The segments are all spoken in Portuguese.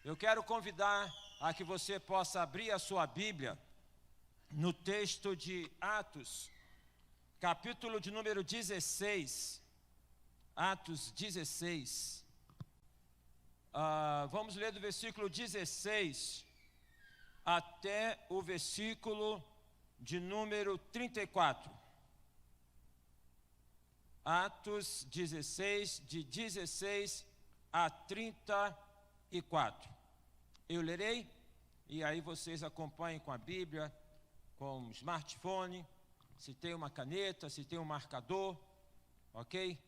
Eu quero convidar a que você possa abrir a sua Bíblia no texto de Atos, capítulo de número 16. Atos 16. Vamos ler do versículo 16 até o versículo de número 34. Atos 16, de 16 a 34. Eu lerei, e aí vocês acompanhem com a Bíblia, com o smartphone, se tem uma caneta, se tem um marcador, ok?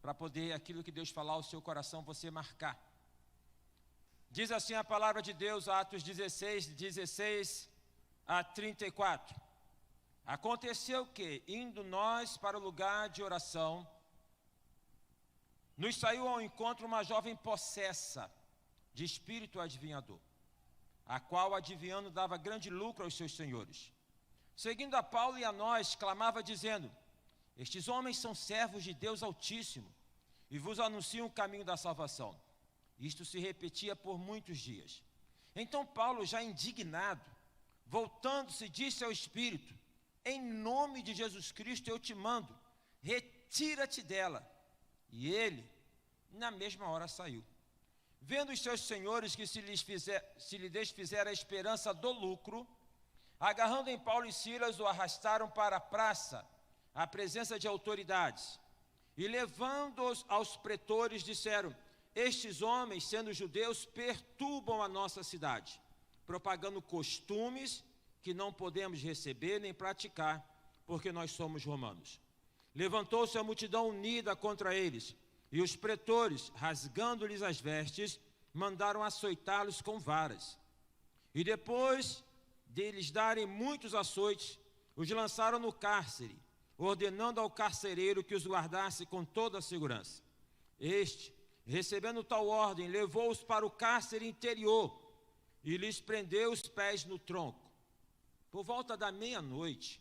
Para poder aquilo que Deus falar ao seu coração, você marcar. Diz assim a palavra de Deus, Atos 16, 16 a 34. Aconteceu que, indo nós para o lugar de oração, nos saiu ao encontro uma jovem possessa de espírito adivinhador, a qual, adivinhando, dava grande lucro aos seus senhores. Seguindo a Paulo e a nós, clamava dizendo: estes homens são servos de Deus Altíssimo, e vos anunciam o caminho da salvação. Isto se repetia por muitos dias. Então Paulo, já indignado, voltando-se, disse ao espírito: em nome de Jesus Cristo eu te mando, retira-te dela. E ele, na mesma hora, saiu. Vendo os seus senhores que se lhe desfizera a esperança do lucro, agarrando em Paulo e Silas, o arrastaram para a praça, à presença de autoridades. E levando-os aos pretores, disseram: estes homens, sendo judeus, perturbam a nossa cidade, propagando costumes que não podemos receber nem praticar, porque nós somos romanos. Levantou-se a multidão unida contra eles, e os pretores, rasgando-lhes as vestes, mandaram açoitá-los com varas. E depois de lhes darem muitos açoites, os lançaram no cárcere, ordenando ao carcereiro que os guardasse com toda a segurança. Este, recebendo tal ordem, levou-os para o cárcere interior e lhes prendeu os pés no tronco. Por volta da meia-noite,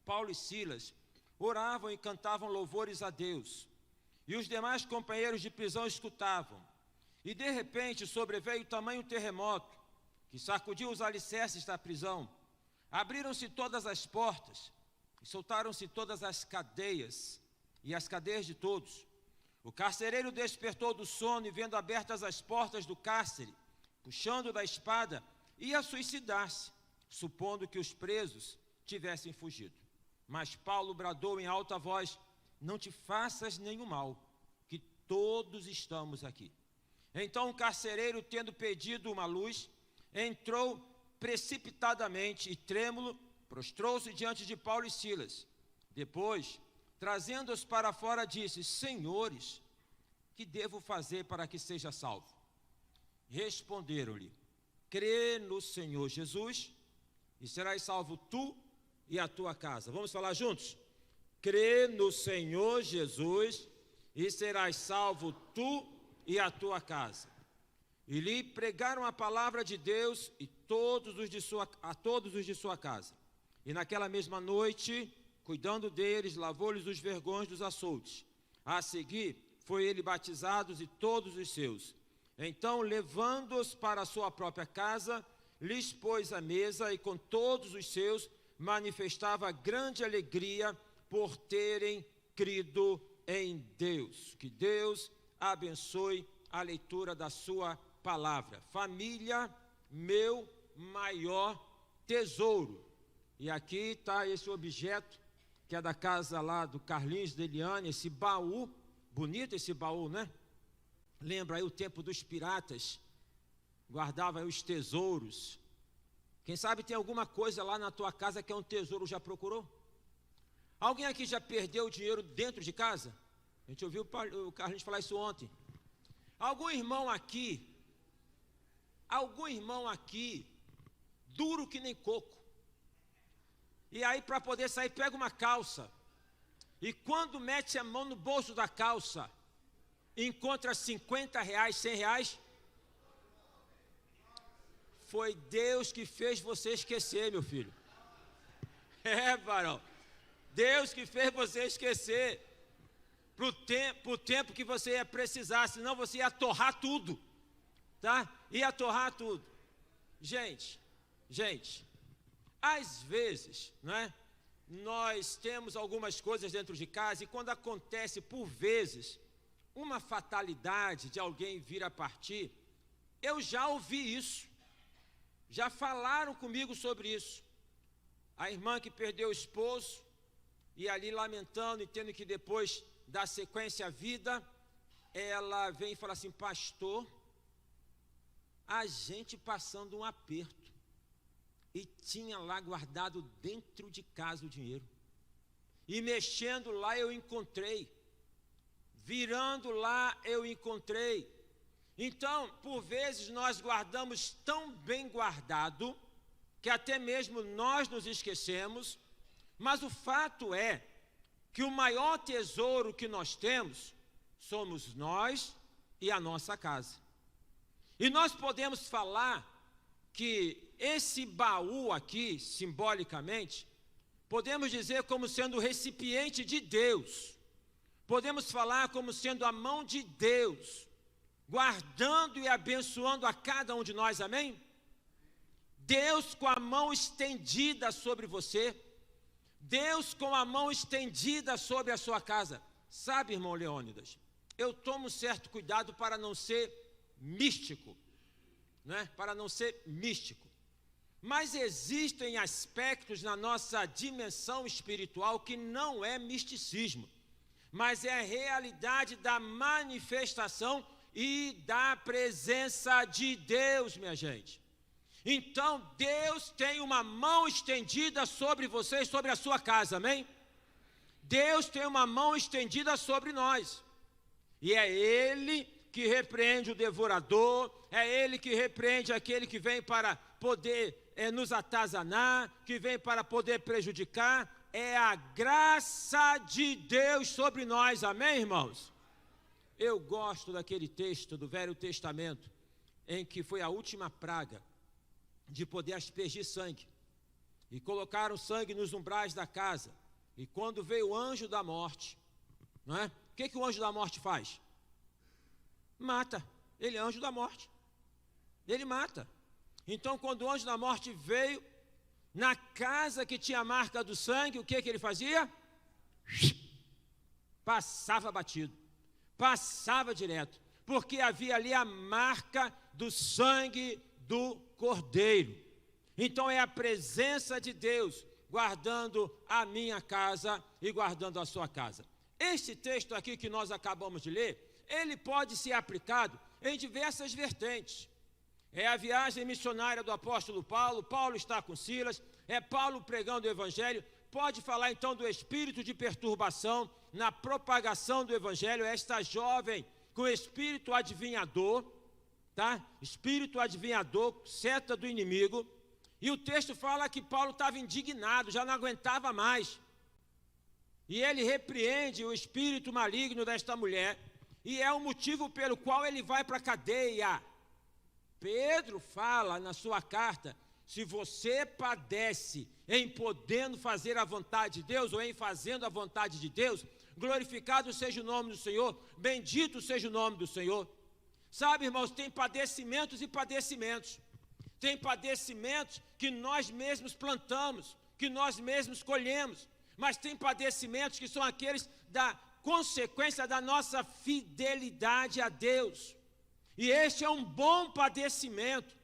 Paulo e Silas oravam e cantavam louvores a Deus, e os demais companheiros de prisão escutavam. E de repente sobreveio tamanho terremoto, que sacudiu os alicerces da prisão. Abriram-se todas as portas, e soltaram-se todas as cadeias, e as cadeias de todos. O carcereiro despertou do sono, e vendo abertas as portas do cárcere, puxando da espada, ia suicidar-se, supondo que os presos tivessem fugido. Mas Paulo bradou em alta voz: não te faças nenhum mal, que todos estamos aqui. Então o carcereiro, tendo pedido uma luz, entrou precipitadamente e, trêmulo, prostrou-se diante de Paulo e Silas. Depois, trazendo-os para fora, disse: senhores, que devo fazer para que seja salvo? Responderam-lhe: crê no Senhor Jesus, e serás salvo tu e a tua casa. Vamos falar juntos? Crê no Senhor Jesus, e serás salvo tu e a tua casa. E lhe pregaram a palavra de Deus a todos os de sua casa. E naquela mesma noite, cuidando deles, lavou-lhes os vergões dos açoutes. A seguir, foi ele batizado e todos os seus. Então, levando-os para a sua própria casa, lhes pôs a mesa, e com todos os seus manifestava grande alegria por terem crido em Deus. Que Deus abençoe a leitura da sua palavra. Família, meu maior tesouro. E aqui está esse objeto, que é da casa lá do Carlinhos, de Eliane, esse baú, bonito esse baú, né? Lembra aí o tempo dos piratas, guardava aí os tesouros. Quem sabe tem alguma coisa lá na tua casa que é um tesouro, já procurou? Alguém aqui já perdeu dinheiro dentro de casa? A gente ouviu o Carlinhos falar isso ontem. Algum irmão aqui, duro que nem coco. E aí, para poder sair, pega uma calça, e quando mete a mão no bolso da calça, encontra 50 reais, 100 reais. Foi Deus que fez você esquecer, meu filho. Varão, Deus que fez você esquecer, pro tempo que você ia precisar, senão você ia torrar tudo. tá? Ia torrar tudo. Gente, às vezes, né, nós temos algumas coisas dentro de casa e quando acontece, por vezes, uma fatalidade de alguém vir a partir, eu já ouvi isso, já falaram comigo sobre isso. A irmã que perdeu o esposo, e ali lamentando e tendo que depois dar sequência à vida, ela vem e fala assim: pastor, a gente passando um aperto, e tinha lá guardado dentro de casa o dinheiro, e mexendo lá eu encontrei, virando lá eu encontrei. Então, por vezes nós guardamos tão bem guardado, que até mesmo nós nos esquecemos, mas o fato é que o maior tesouro que nós temos somos nós e a nossa casa. E nós podemos falar que esse baú aqui, simbolicamente, podemos dizer como sendo o recipiente de Deus. Podemos falar como sendo a mão de Deus, guardando e abençoando a cada um de nós, amém? Deus com a mão estendida sobre você, Deus com a mão estendida sobre a sua casa. Sabe, irmão Leônidas, eu tomo certo cuidado para não ser místico, né? Para não ser místico. Mas existem aspectos na nossa dimensão espiritual que não é misticismo, mas é a realidade da manifestação e da presença de Deus, minha gente. Então, Deus tem uma mão estendida sobre você e sobre a sua casa, amém? Deus tem uma mão estendida sobre nós. E é Ele que repreende o devorador, é Ele que repreende aquele que vem para poder nos atazanar, que vem para poder prejudicar. É a graça de Deus sobre nós, amém, irmãos? Eu gosto daquele texto do Velho Testamento, em que foi a última praga de poder aspergir sangue, e colocaram sangue nos umbrais da casa, e quando veio o anjo da morte, não é? O que o anjo da morte faz? Mata. Ele é anjo da morte, ele mata. Então, quando o anjo da morte veio, na casa que tinha a marca do sangue, o que ele fazia? Passava batido, passava direto, porque havia ali a marca do sangue do Cordeiro. Então é a presença de Deus guardando a minha casa e guardando a sua casa. Este texto aqui que nós acabamos de ler, ele pode ser aplicado em diversas vertentes. É a viagem missionária do apóstolo Paulo, Paulo está com Silas, é Paulo pregando o evangelho. Pode falar então do espírito de perturbação na propagação do evangelho, esta jovem com espírito adivinhador, tá? Espírito adivinhador, seta do inimigo. E o texto fala que Paulo estava indignado, já não aguentava mais. E ele repreende o espírito maligno desta mulher, e é o motivo pelo qual ele vai para a cadeia. Pedro fala na sua carta: se você padece em podendo fazer a vontade de Deus, ou em fazendo a vontade de Deus, glorificado seja o nome do Senhor, bendito seja o nome do Senhor. Sabe, irmãos, tem padecimentos e padecimentos. Tem padecimentos que nós mesmos plantamos, que nós mesmos colhemos, mas tem padecimentos que são aqueles da consequência da nossa fidelidade a Deus. E este é um bom padecimento,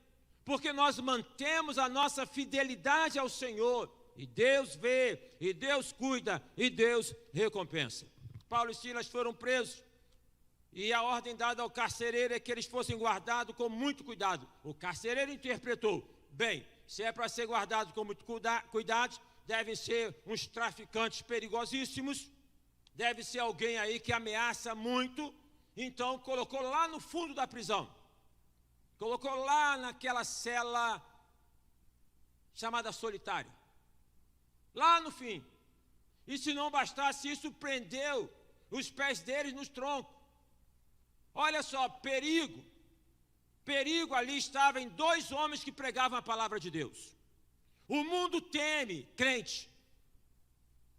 porque nós mantemos a nossa fidelidade ao Senhor, e Deus vê, e Deus cuida, e Deus recompensa. Paulo e Silas foram presos, e a ordem dada ao carcereiro é que eles fossem guardados com muito cuidado. O carcereiro interpretou: bem, se é para ser guardado com muito cuidado, devem ser uns traficantes perigosíssimos, deve ser alguém aí que ameaça muito. Então colocou lá no fundo da prisão, colocou lá naquela cela chamada solitária, lá no fim. E se não bastasse isso, prendeu os pés deles nos troncos. Olha só, perigo ali estava em dois homens que pregavam a palavra de Deus. O mundo teme crente.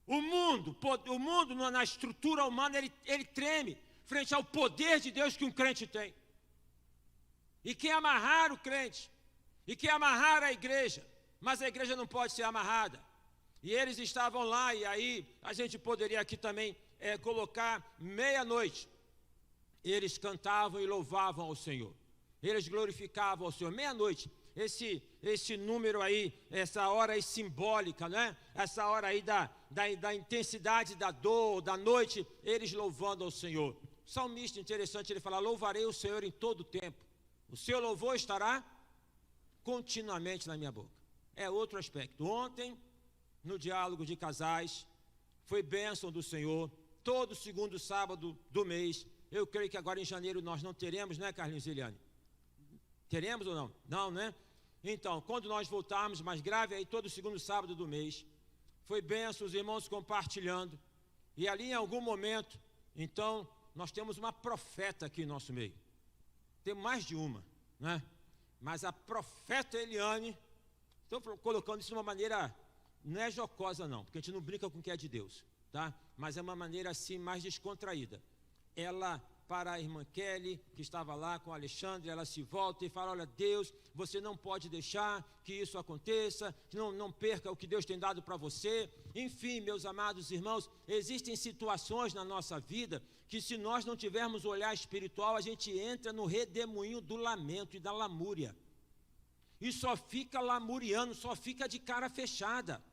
O mundo na estrutura humana, ele treme frente ao poder de Deus que um crente tem. e quer amarrar o crente, e quer amarrar a igreja, mas a igreja não pode ser amarrada. E eles estavam lá, e aí a gente poderia aqui também colocar meia-noite. Eles cantavam e louvavam ao Senhor. Eles glorificavam ao Senhor. Meia-noite, esse número aí, essa hora aí simbólica, né? Essa hora aí da intensidade da dor, da noite, eles louvando ao Senhor. O salmista, interessante, ele fala: louvarei o Senhor em todo o tempo. O seu louvor estará continuamente na minha boca. É outro aspecto. Ontem, no diálogo de casais, foi bênção do Senhor. Todo segundo sábado do mês. Eu creio que agora em janeiro nós não teremos, né, Carlinhos e Eliane? Teremos ou não? Não, né? Então, quando nós voltarmos, mais grave aí, todo segundo sábado do mês, foi bênção, os irmãos compartilhando. E ali em algum momento, então, nós temos uma profeta aqui em nosso meio. Temos mais de uma, né? Mas a profeta Eliane, estou colocando isso de uma maneira, não é jocosa não, porque a gente não brinca com o que é de Deus, tá? Mas é uma maneira assim mais descontraída. Ela, para a irmã Kelly, que estava lá com o Alexandre, ela se volta e fala: olha, Deus, você não pode deixar que isso aconteça, não perca o que Deus tem dado para você. Enfim, meus amados irmãos, existem situações na nossa vida que, se nós não tivermos olhar espiritual, a gente entra no redemoinho do lamento e da lamúria. E só fica lamuriando, só fica de cara fechada,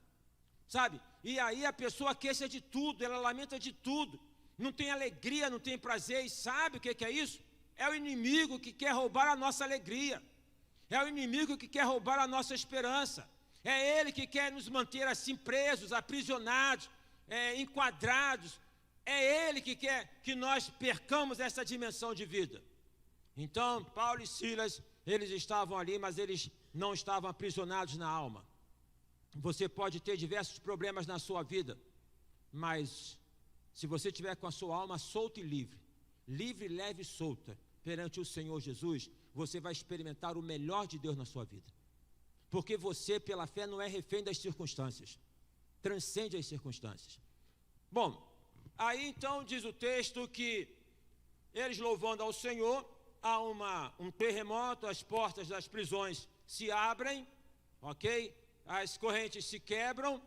sabe? E aí a pessoa queixa de tudo, ela lamenta de tudo. Não tem alegria, não tem prazer. E sabe o que é isso? É o inimigo que quer roubar a nossa alegria. É o inimigo que quer roubar a nossa esperança. É ele que quer nos manter assim presos, aprisionados, enquadrados. É ele que quer que nós percamos essa dimensão de vida. Então, Paulo e Silas, eles estavam ali, mas eles não estavam aprisionados na alma. Você pode ter diversos problemas na sua vida, mas se você estiver com a sua alma solta e livre, leve e solta, perante o Senhor Jesus, você vai experimentar o melhor de Deus na sua vida. Porque você, pela fé, não é refém das circunstâncias, transcende as circunstâncias. Bom, aí então diz o texto que eles louvando ao Senhor, há um terremoto, as portas das prisões se abrem, ok? As correntes se quebram,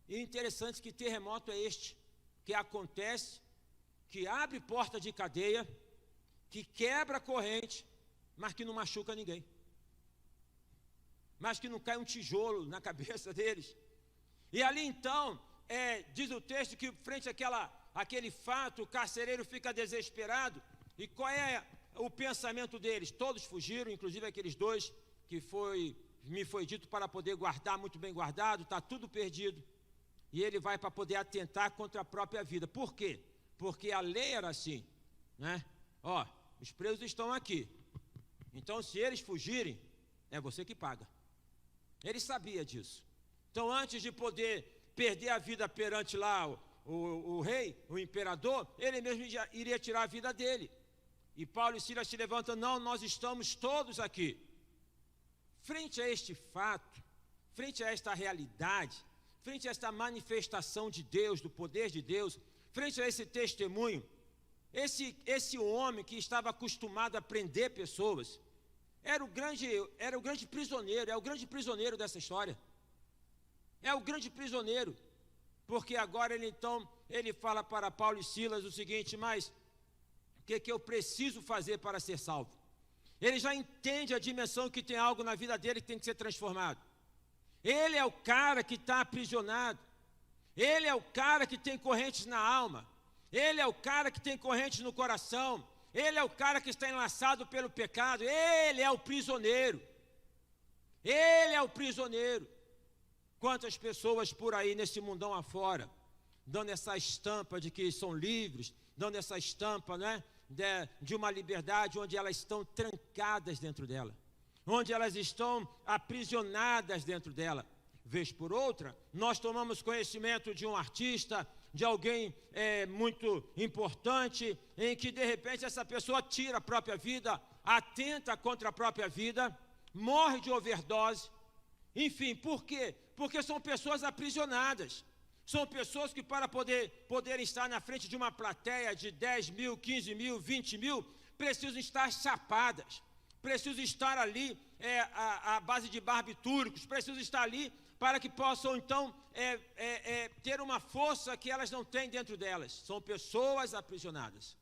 e interessante que terremoto é este, que acontece, que abre porta de cadeia, que quebra a corrente, mas que não machuca ninguém, mas que não cai um tijolo na cabeça deles. E ali então, diz o texto que frente àquele fato, o carcereiro fica desesperado. E qual é o pensamento deles? Todos fugiram, inclusive aqueles dois que me foi dito para poder guardar, muito bem guardado, está tudo perdido. E ele vai para poder atentar contra a própria vida. Por quê? Porque a lei era assim, né? Ó, os presos estão aqui. Então, se eles fugirem, é você que paga. Ele sabia disso. Então, antes de poder perder a vida perante lá o rei, o imperador, ele mesmo iria tirar a vida dele. E Paulo e Silas se levantam: não, nós estamos todos aqui. Frente a este fato, frente a esta realidade, frente a esta manifestação de Deus, do poder de Deus, frente a esse testemunho, esse homem que estava acostumado a prender pessoas, era o grande prisioneiro, é o grande prisioneiro dessa história. É o grande prisioneiro, porque agora ele fala para Paulo e Silas o seguinte: mas o que eu preciso fazer para ser salvo? Ele já entende a dimensão que tem algo na vida dele que tem que ser transformado. Ele é o cara que está aprisionado. Ele é o cara que tem correntes na alma. Ele é o cara que tem correntes no coração. Ele é o cara que está enlaçado pelo pecado. Ele é o prisioneiro. Ele é o prisioneiro. Quantas pessoas por aí nesse mundão afora, dando essa estampa de que são livres, dando essa estampa, né, de uma liberdade onde elas estão trancadas dentro dela, onde elas estão aprisionadas dentro dela. Vez por outra, nós tomamos conhecimento de um artista, de alguém muito importante, em que de repente essa pessoa tira a própria vida, atenta contra a própria vida, morre de overdose. Enfim, por quê? Porque são pessoas aprisionadas. São pessoas que, para poderem estar na frente de uma plateia de 10 mil, 15 mil, 20 mil, precisam estar chapadas, preciso estar ali à base de barbitúricos, preciso estar ali para que possam, então, ter uma força que elas não têm dentro delas. São pessoas aprisionadas.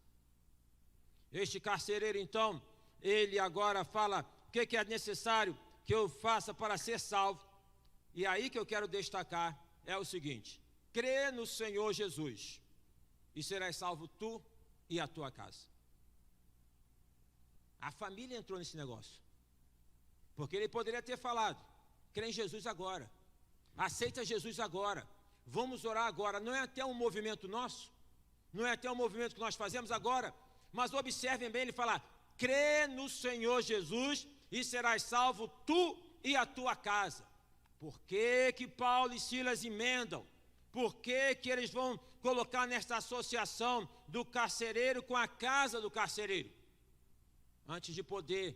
Este carcereiro, então, ele agora fala o que é necessário que eu faça para ser salvo. E aí que eu quero destacar é o seguinte: crê no Senhor Jesus e serás salvo tu e a tua casa. A família entrou nesse negócio, porque ele poderia ter falado: crê em Jesus agora, aceita Jesus agora, vamos orar agora. Não é até um movimento nosso, não é até um movimento que nós fazemos agora, mas observem bem, ele fala: crê no Senhor Jesus e serás salvo tu e a tua casa. Por que Paulo e Silas emendam? Por que eles vão colocar nesta associação do carcereiro com a casa do carcereiro? Antes de poder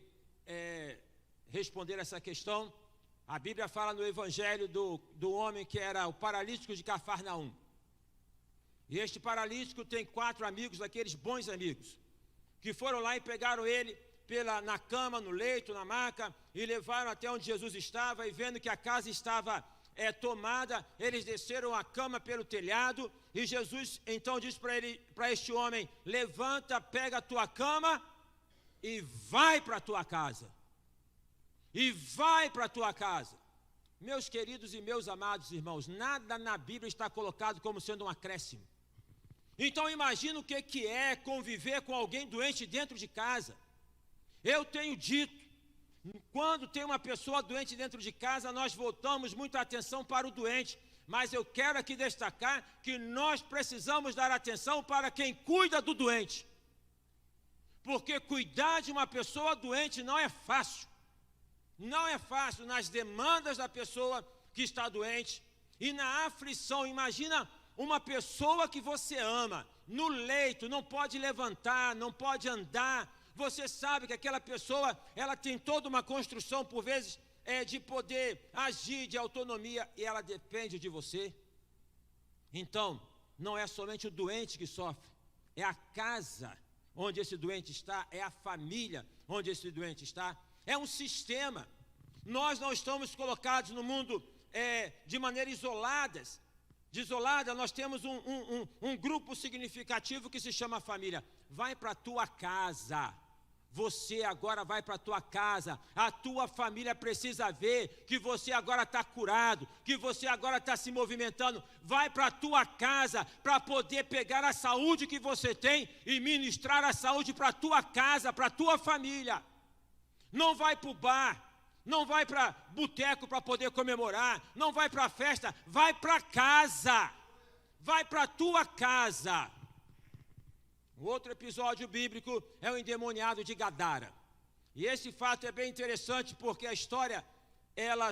responder essa questão, a Bíblia fala no evangelho do homem que era o paralítico de Cafarnaum. E este paralítico tem 4 amigos, aqueles bons amigos, que foram lá e pegaram ele na cama, no leito, na maca, e levaram até onde Jesus estava, e vendo que a casa estava tomada, eles desceram a cama pelo telhado, e Jesus então disse para este homem: levanta, pega a tua cama e vai para a tua casa. E vai para a tua casa. Meus queridos e meus amados irmãos, nada na Bíblia está colocado como sendo um acréscimo. Então imagina o que é conviver com alguém doente dentro de casa. Eu tenho dito, quando tem uma pessoa doente dentro de casa, nós voltamos muita atenção para o doente, mas eu quero aqui destacar que nós precisamos dar atenção para quem cuida do doente, porque cuidar de uma pessoa doente não é fácil, não é fácil nas demandas da pessoa que está doente e na aflição. Imagina uma pessoa que você ama, no leito, não pode levantar, não pode andar. Você sabe que aquela pessoa, ela tem toda uma construção, por vezes, de poder agir, de autonomia, e ela depende de você. Então, não é somente o doente que sofre, é a casa onde esse doente está, é a família onde esse doente está, é um sistema. Nós não estamos colocados no mundo de maneira isolada, nós temos um grupo significativo que se chama família. Vai para a tua casa. Você agora vai para a tua casa, a tua família precisa ver que você agora está curado, que você agora está se movimentando. Vai para a tua casa para poder pegar a saúde que você tem e ministrar a saúde para a tua casa, para a tua família. Não vai para o bar, não vai para boteco para poder comemorar, não vai para a festa, vai para casa, vai para a tua casa. O outro episódio bíblico é o endemoniado de Gadara. E esse fato é bem interessante porque a história,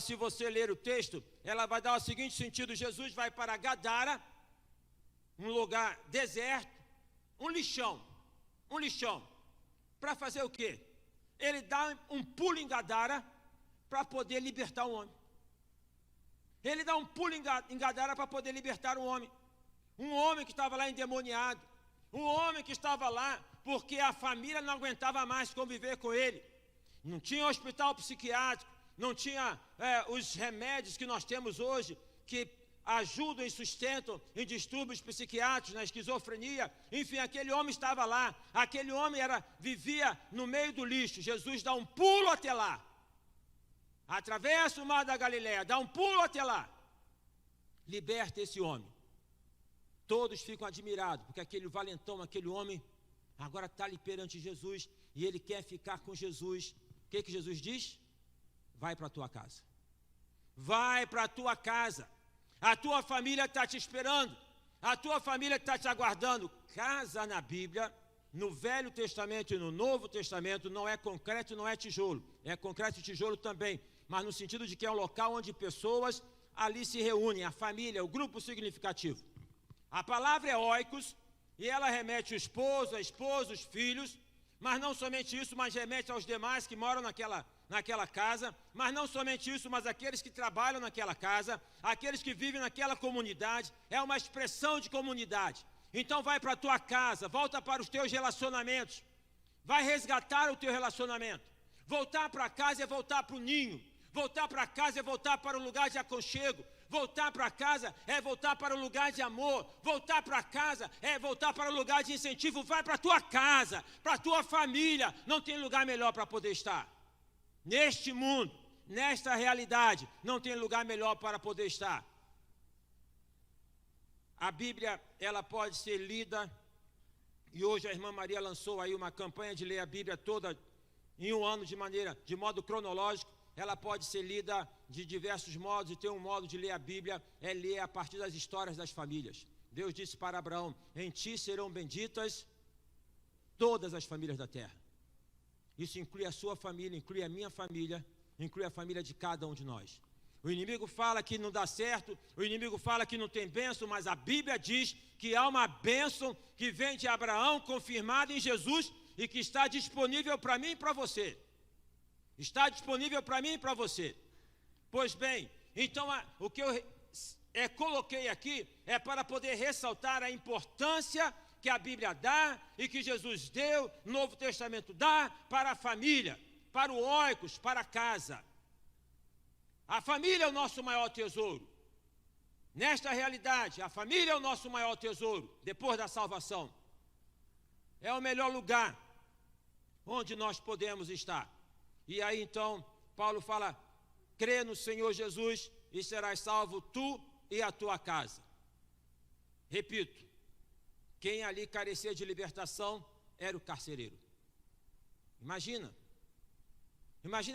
se você ler o texto, ela vai dar o seguinte sentido: Jesus vai para Gadara, um lugar deserto, um lixão, para fazer o quê? Ele dá um pulo em Gadara para poder libertar um homem. Ele dá um pulo em Gadara para poder libertar um homem que estava lá endemoniado. Um homem que estava lá porque a família não aguentava mais conviver com ele. Não tinha hospital psiquiátrico, não tinha os remédios que nós temos hoje, que ajudam e sustentam em distúrbios psiquiátricos, na esquizofrenia. Enfim, aquele homem estava lá, aquele homem vivia no meio do lixo. Jesus dá um pulo até lá, atravessa o mar da Galileia, dá um pulo até lá, liberta esse homem. Todos ficam admirados, porque aquele valentão, aquele homem, agora está ali perante Jesus, e ele quer ficar com Jesus. O que Jesus diz? Vai para a tua casa. Vai para a tua casa. A tua família está te esperando. A tua família está te aguardando. Casa na Bíblia, no Velho Testamento e no Novo Testamento, não é concreto e não é tijolo. É concreto e tijolo também, mas no sentido de que é um local onde pessoas ali se reúnem, a família, o grupo significativo. A palavra é oikos, e ela remete ao esposo, a esposa, os filhos, mas não somente isso, mas remete aos demais que moram naquela casa, mas não somente isso, mas aqueles que trabalham naquela casa, aqueles que vivem naquela comunidade. É uma expressão de comunidade. Então vai para a tua casa, volta para os teus relacionamentos, vai resgatar o teu relacionamento. Voltar para casa é voltar para o ninho. Voltar para casa é voltar para o lugar de aconchego. Voltar para casa é voltar para o lugar de amor. Voltar para casa é voltar para o lugar de incentivo. Vai para a tua casa, para a tua família. Não tem lugar melhor para poder estar. Neste mundo, nesta realidade, não tem lugar melhor para poder estar. A Bíblia, ela pode ser lida, e hoje a irmã Maria lançou aí uma campanha de ler a Bíblia toda em um ano de modo cronológico. Ela pode ser lida de diversos modos, e tem um modo de ler a Bíblia, é ler a partir das histórias das famílias. Deus disse para Abraão: em ti serão benditas todas as famílias da terra. Isso inclui a sua família, inclui a minha família, inclui a família de cada um de nós. O inimigo fala que não dá certo, o inimigo fala que não tem bênção, mas a Bíblia diz que há uma bênção que vem de Abraão, confirmada em Jesus, e que está disponível para mim e para você. Está disponível para mim e para você. Pois bem, então o que eu coloquei aqui é para poder ressaltar a importância que a Bíblia dá e que Jesus deu, o Novo Testamento dá para a família, para o oikos, para a casa. A família é o nosso maior tesouro. Nesta realidade, a família é o nosso maior tesouro, depois da salvação. É o melhor lugar onde nós podemos estar. E aí então, Paulo fala: crê no Senhor Jesus e serás salvo tu e a tua casa. Repito, quem ali carecia de libertação era o carcereiro. Imagina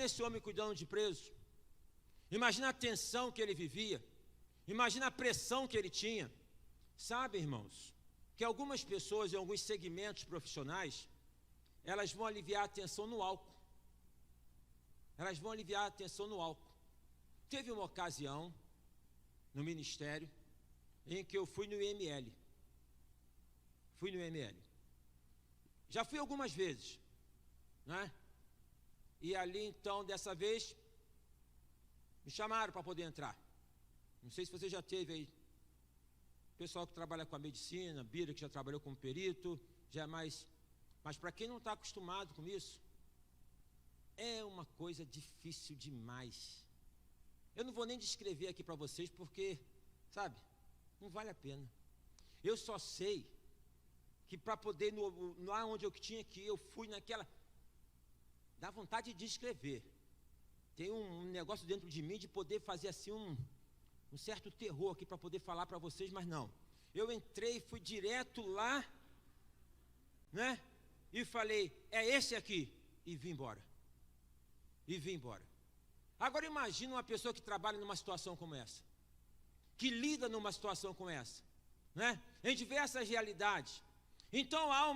esse homem cuidando de preso. Imagina a tensão que ele vivia. Imagina a pressão que ele tinha. Sabe, irmãos, que algumas pessoas em alguns segmentos profissionais, elas vão aliviar a tensão no álcool. Elas vão aliviar a tensão no álcool. Teve uma ocasião no ministério em que eu fui no IML. Já fui algumas vezes, né? E ali então, dessa vez, me chamaram para poder entrar. Não sei se você já teve aí. Pessoal que trabalha com a medicina, Bira, que já trabalhou como perito, já é mais. Mas para quem não está acostumado com isso, é uma coisa difícil demais. Eu não vou nem descrever aqui para vocês, porque, sabe, não vale a pena. Eu só sei que para poder, lá onde eu tinha que ir, eu fui naquela. Dá vontade de descrever. Tem um negócio dentro de mim de poder fazer assim um certo terror aqui para poder falar para vocês, mas não. Eu entrei, fui direto lá, né? E falei: é esse aqui. E vim embora. Agora imagina uma pessoa que trabalha numa situação como essa, que lida numa situação como essa, né? Em diversas realidades. Então há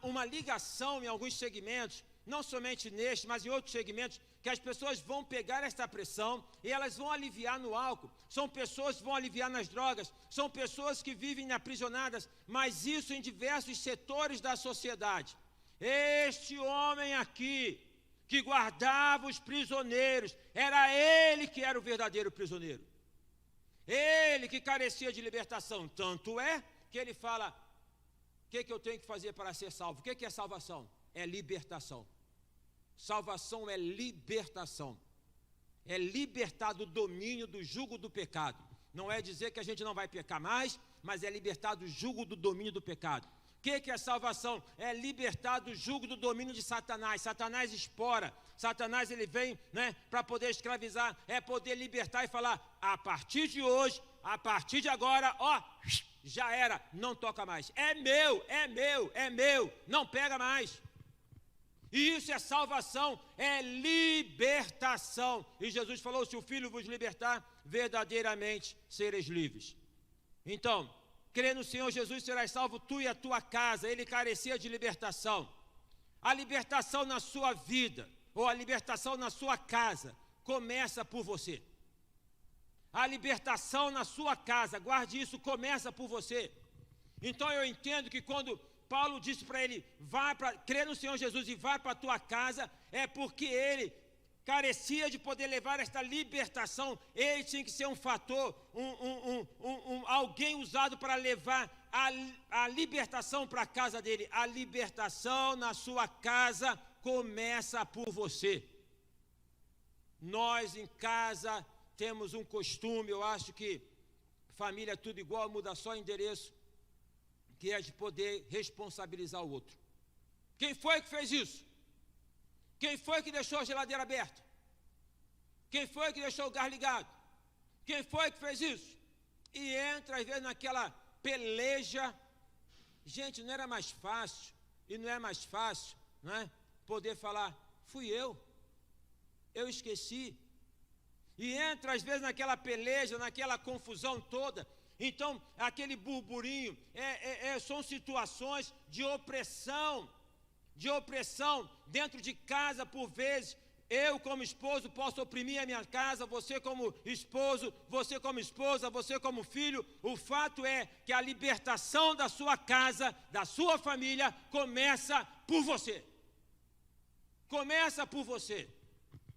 uma ligação em alguns segmentos, não somente neste, mas em outros segmentos, que as pessoas vão pegar esta pressão e elas vão aliviar no álcool. São pessoas que vão aliviar nas drogas, são pessoas que vivem aprisionadas, mas isso em diversos setores da sociedade. Este homem aqui, que guardava os prisioneiros, era ele que era o verdadeiro prisioneiro. Ele que carecia de libertação. Tanto é que ele fala: o que eu tenho que fazer para ser salvo? O que é salvação? É libertação. Salvação é libertação. É libertar do domínio do jugo do pecado. Não é dizer que a gente não vai pecar mais, mas é libertar do jugo do domínio do pecado. O que é salvação? É libertar do jugo do domínio de Satanás. Satanás explora. Satanás, ele vem, né, para poder escravizar. É poder libertar e falar: a partir de hoje, a partir de agora, ó, já era, não toca mais. É meu, não pega mais. E isso é salvação, é libertação. E Jesus falou: se o Filho vos libertar, verdadeiramente sereis livres. Então, crê no Senhor Jesus, serás salvo tu e a tua casa. Ele carecia de libertação. A libertação na sua vida, ou a libertação na sua casa, começa por você. A libertação na sua casa, guarde isso, começa por você. Então eu entendo que quando Paulo disse para ele: crê no Senhor Jesus e vá para a tua casa, é porque ele carecia de poder levar esta libertação. Ele tinha que ser um fator, alguém usado para levar a libertação para a casa dele. A libertação na sua casa começa por você. Nós em casa temos um costume, eu acho que família é tudo igual, muda só endereço, que é de poder responsabilizar o outro. Quem foi que fez isso? Quem foi que deixou a geladeira aberta? Quem foi que deixou o gás ligado? Quem foi que fez isso? E entra às vezes naquela peleja. Gente, não era mais fácil, e não é mais fácil, não é? Poder falar, fui eu esqueci. E entra às vezes naquela peleja, naquela confusão toda. Então, aquele burburinho, são situações de opressão dentro de casa por vezes. Eu como esposo posso oprimir a minha casa, você como esposo, você como esposa, você como filho. O fato é que a libertação da sua casa, da sua família, começa por você. Começa por você.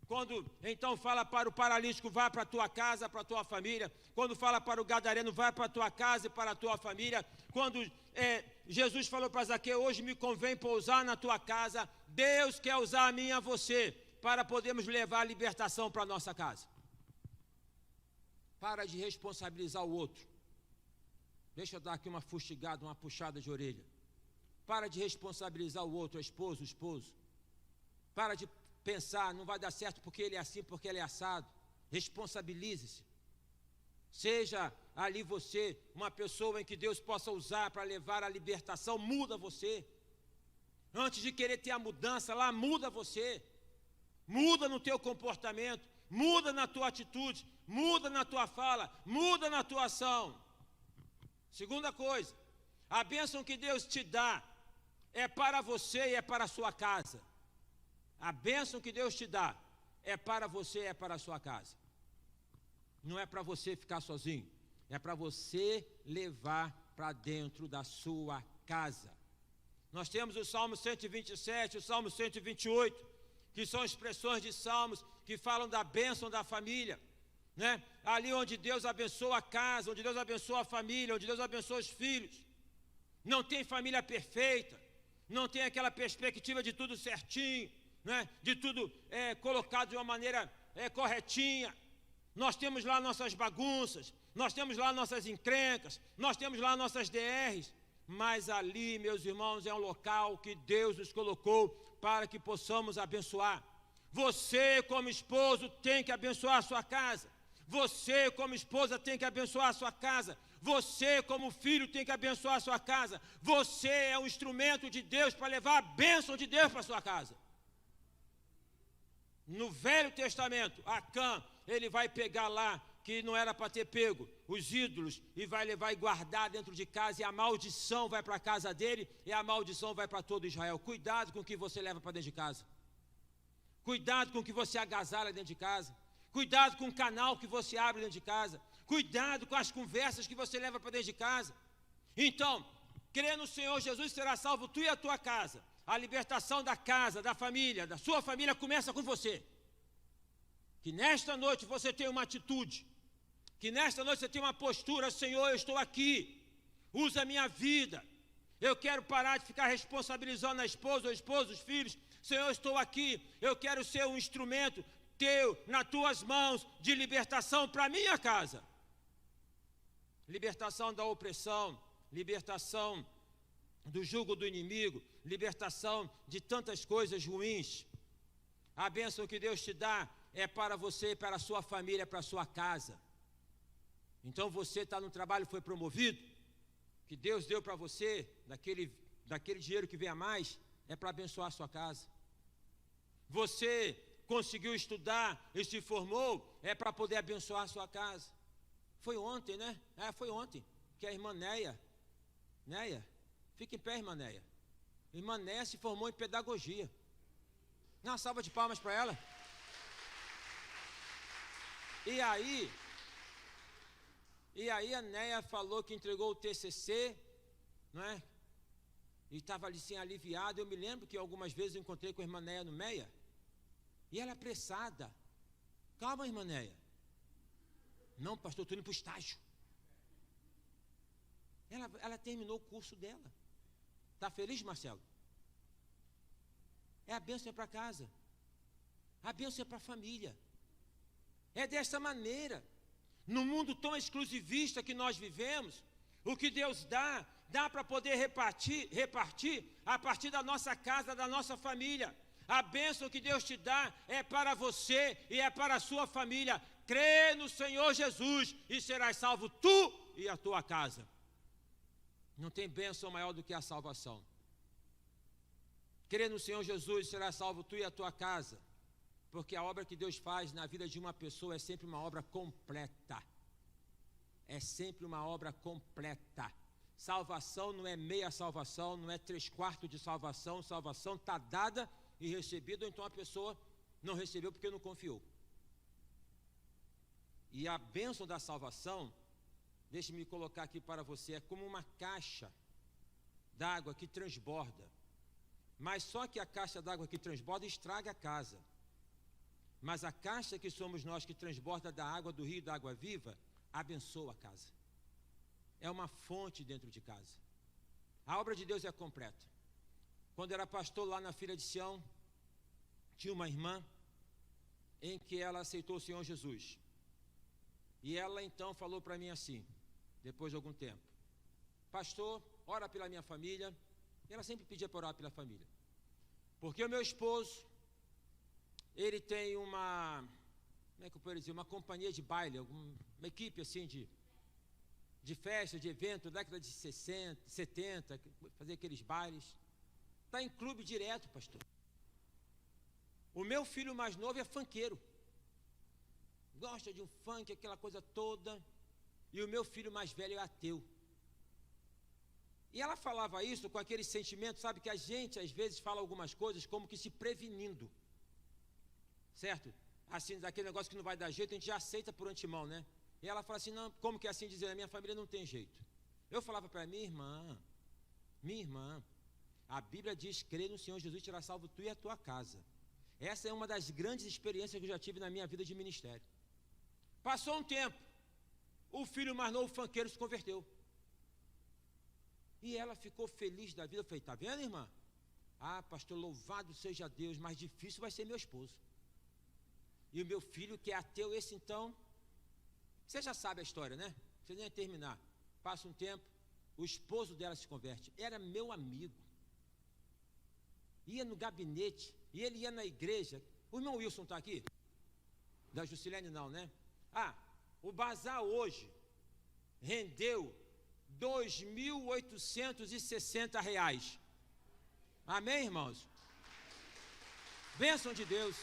Quando então fala para o paralítico, vá para a tua casa, para a tua família. Quando fala para o gadareno, vai para a tua casa e para a tua família. Quando Jesus falou para Zaqueu, hoje me convém pousar na tua casa. Deus quer usar a mim e a você para podermos levar a libertação para a nossa casa. Para de responsabilizar o outro. Deixa eu dar aqui uma fustigada, uma puxada de orelha. Para de responsabilizar o outro, a esposa, o esposo. Para de pensar, não vai dar certo porque ele é assim, porque ele é assado. Responsabilize-se. Seja ali você uma pessoa em que Deus possa usar para levar a libertação. Muda você. Antes de querer ter a mudança lá, muda você. Muda no teu comportamento, muda na tua atitude, muda na tua fala, muda na tua ação. Segunda coisa, a bênção que Deus te dá é para você e é para a sua casa. A bênção que Deus te dá é para você e é para a sua casa. Não é para você ficar sozinho, é para você levar para dentro da sua casa. Nós temos o Salmo 127, o Salmo 128, que são expressões de salmos que falam da bênção da família, né? Ali onde Deus abençoa a casa, onde Deus abençoa a família, onde Deus abençoa os filhos. Não tem família perfeita, não tem aquela perspectiva de tudo certinho, né? De tudo colocado de uma maneira corretinha. Nós temos lá nossas bagunças, nós temos lá nossas encrencas, nós temos lá nossas DRs, mas ali, meus irmãos, é um local que Deus nos colocou para que possamos abençoar. Você, como esposo, tem que abençoar a sua casa. Você, como esposa, tem que abençoar a sua casa. Você, como filho, tem que abençoar a sua casa. Você é um instrumento de Deus para levar a bênção de Deus para a sua casa. No Velho Testamento, Acã, ele vai pegar lá, que não era para ter pego, os ídolos, e vai levar e guardar dentro de casa, e a maldição vai para a casa dele, e a maldição vai para todo Israel. Cuidado com o que você leva para dentro de casa. Cuidado com o que você agasalha dentro de casa. Cuidado com o canal que você abre dentro de casa. Cuidado com as conversas que você leva para dentro de casa. Então, crê no Senhor Jesus, será salvo tu e a tua casa. A libertação da casa, da família, da sua família começa com você. Que nesta noite você tenha uma atitude, que nesta noite você tenha uma postura, Senhor, eu estou aqui, usa a minha vida, eu quero parar de ficar responsabilizando a esposa, o esposo, os filhos, Senhor, eu estou aqui, eu quero ser um instrumento teu, nas tuas mãos, de libertação para a minha casa. Libertação da opressão, libertação do jugo do inimigo, libertação de tantas coisas ruins. A bênção que Deus te dá é para você, para a sua família, para a sua casa. Então você está no trabalho, foi promovido, que Deus deu para você, daquele dinheiro que vem a mais, é para abençoar a sua casa. Você conseguiu estudar e se formou, é para poder abençoar a sua casa. Foi ontem, né? Foi ontem, que a irmã Neia, fica em pé, irmã Neia. Irmã Neia se formou em pedagogia. Uma salva de palmas para ela. E aí a Neia falou que entregou o TCC, não é? E estava ali assim aliviada. Eu me lembro que algumas vezes eu encontrei com a irmã Neia no Meia, e ela apressada. Calma, irmã Neia. Não, pastor, estou indo para o estágio. Ela terminou o curso dela. Está feliz, Marcelo? a bênção é para casa. A bênção é para a família. É desta maneira. No mundo tão exclusivista que nós vivemos, o que Deus dá para poder repartir a partir da nossa casa, da nossa família. A bênção que Deus te dá é para você e é para a sua família. Crê no Senhor Jesus e serás salvo tu e a tua casa. Não tem bênção maior do que a salvação. Crê no Senhor Jesus e serás salvo tu e a tua casa. Porque a obra que Deus faz na vida de uma pessoa é sempre uma obra completa. É sempre uma obra completa. Salvação não é meia salvação, não é 3/4 de salvação. Salvação está dada e recebida, ou então a pessoa não recebeu porque não confiou. E a bênção da salvação, deixe-me colocar aqui para você, é como uma caixa d'água que transborda. Mas só que a caixa d'água que transborda estraga a casa. Mas a caixa que somos nós, que transborda da água do rio, da água viva, abençoa a casa. É uma fonte dentro de casa. A obra de Deus é completa. Quando era pastor lá na Filha de Sião, tinha uma irmã em que ela aceitou o Senhor Jesus. E ela então falou para mim assim, depois de algum tempo: pastor, ora pela minha família. E ela sempre pedia para orar pela família. Porque o meu esposo, ele tem uma, como é que eu posso dizer, uma companhia de baile, uma equipe assim de festa, de evento, década de 60, 70, fazer aqueles bailes. Está em clube direto, pastor. O meu filho mais novo é funkeiro. Gosta de um funk, aquela coisa toda. E o meu filho mais velho é ateu. E ela falava isso com aquele sentimento, sabe, que a gente às vezes fala algumas coisas como que se prevenindo. Certo? Assim, daquele negócio que não vai dar jeito, a gente já aceita por antemão, né? E ela fala assim, não, como que é assim dizer, a minha família não tem jeito. Eu falava para minha irmã, a Bíblia diz, crê no Senhor Jesus, terá salvo tu e a tua casa. Essa é uma das grandes experiências que eu já tive na minha vida de ministério. Passou um tempo, o filho mais novo, funkeiro, se converteu. E ela ficou feliz da vida. Eu falei, tá vendo, irmã? Ah, pastor, louvado seja Deus, mas difícil vai ser meu esposo. E o meu filho, que é ateu, esse então, você já sabe a história, né? Você nem ia terminar. Passa um tempo, o esposo dela se converte. Era meu amigo. Ia no gabinete, e ele ia na igreja. O irmão Wilson está aqui? Da Juscelene não, né? Ah, o bazar hoje rendeu R$2.860. Amém, irmãos? Bênção de Deus.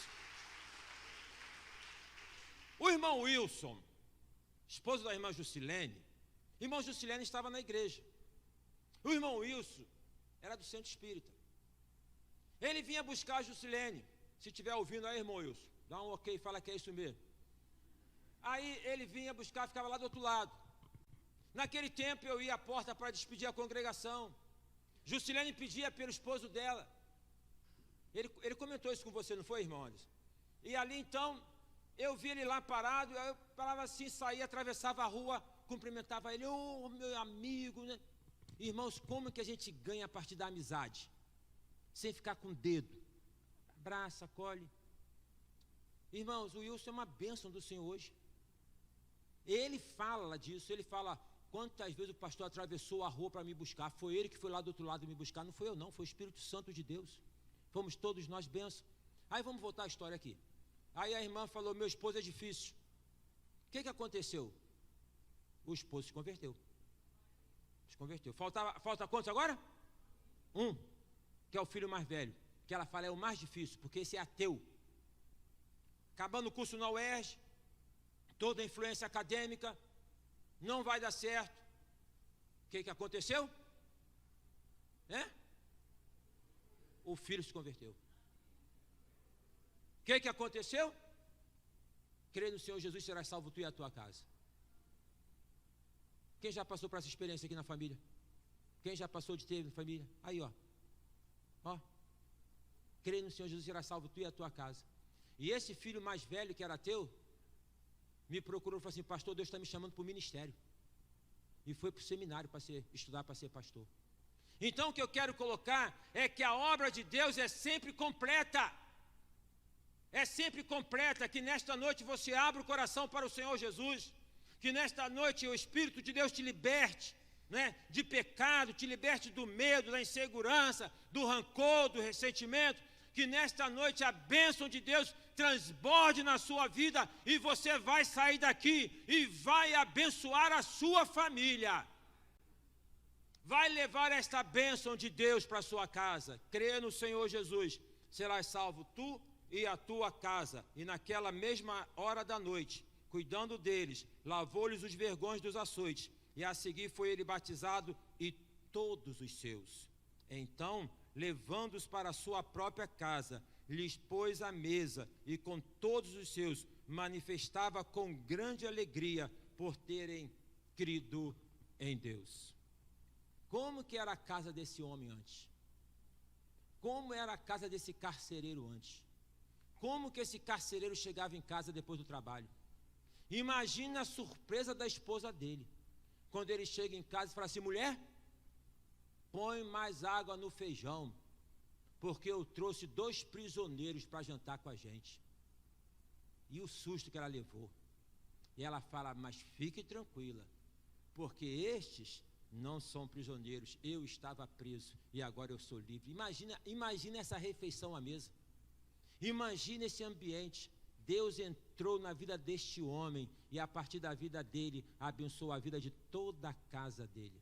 O irmão Wilson, esposo da irmã Juscelene, irmão Juscelene estava na igreja. O irmão Wilson era do centro espírita. Ele vinha buscar a Juscelene. Se estiver ouvindo aí, irmão Wilson, dá um ok, fala que é isso mesmo. Aí ele vinha buscar, ficava lá do outro lado. Naquele tempo eu ia à porta para despedir a congregação. Juscelene pedia pelo esposo dela. Ele comentou isso com você, não foi, irmão Anderson? E ali então, eu vi ele lá parado, eu falava assim, saía, atravessava a rua, cumprimentava ele, ô meu amigo, né? Irmãos, como que a gente ganha a partir da amizade? Sem ficar com o dedo. Abraça, acolhe. Irmãos, o Wilson é uma bênção do Senhor hoje. Ele fala disso, ele fala, quantas vezes o pastor atravessou a rua para me buscar, foi ele que foi lá do outro lado me buscar, não foi eu não, foi o Espírito Santo de Deus, fomos todos nós bênçãos. Aí vamos voltar à história aqui. Aí a irmã falou, meu esposo é difícil. O que aconteceu? O esposo se converteu. Falta quantos agora? Um, que é o filho mais velho, que ela fala é o mais difícil, porque esse é ateu. Acabando o curso na UERJ, toda a influência acadêmica, não vai dar certo. O que aconteceu? O filho se converteu. O que aconteceu? Crê no Senhor Jesus, serás salvo tu e a tua casa. Quem já passou por essa experiência aqui na família? Quem já passou de ter na família? Aí, ó. Crê no Senhor Jesus, serás salvo tu e a tua casa. E esse filho mais velho, que era ateu, me procurou e falou assim, pastor, Deus está me chamando para o ministério. E foi para o seminário para estudar para ser pastor. Então o que eu quero colocar é que a obra de Deus é sempre completa. É sempre completa, que nesta noite você abra o coração para o Senhor Jesus, que nesta noite o Espírito de Deus te liberte, né, de pecado, te liberte do medo, da insegurança, do rancor, do ressentimento, que nesta noite a bênção de Deus transborde na sua vida e você vai sair daqui e vai abençoar a sua família. Vai levar esta bênção de Deus para a sua casa. Crê no Senhor Jesus, serás salvo tu e a tua casa. E naquela mesma hora da noite, cuidando deles, lavou-lhes os vergões dos açoites, e a seguir foi ele batizado e todos os seus. Então, levando-os para a sua própria casa, lhes pôs a mesa, e com todos os seus manifestava com grande alegria por terem crido em Deus. Como que era a casa desse homem antes? Como era a casa desse carcereiro antes? Como que esse carcereiro chegava em casa depois do trabalho? Imagina a surpresa da esposa dele, quando ele chega em casa e fala assim: mulher, põe mais água no feijão, porque eu trouxe 2 prisioneiros para jantar com a gente. E o susto que ela levou. E ela fala: mas fique tranquila, porque estes não são prisioneiros, eu estava preso e agora eu sou livre. Imagina essa refeição à mesa. Imagina esse ambiente. Deus entrou na vida deste homem e a partir da vida dele abençoou a vida de toda a casa dele.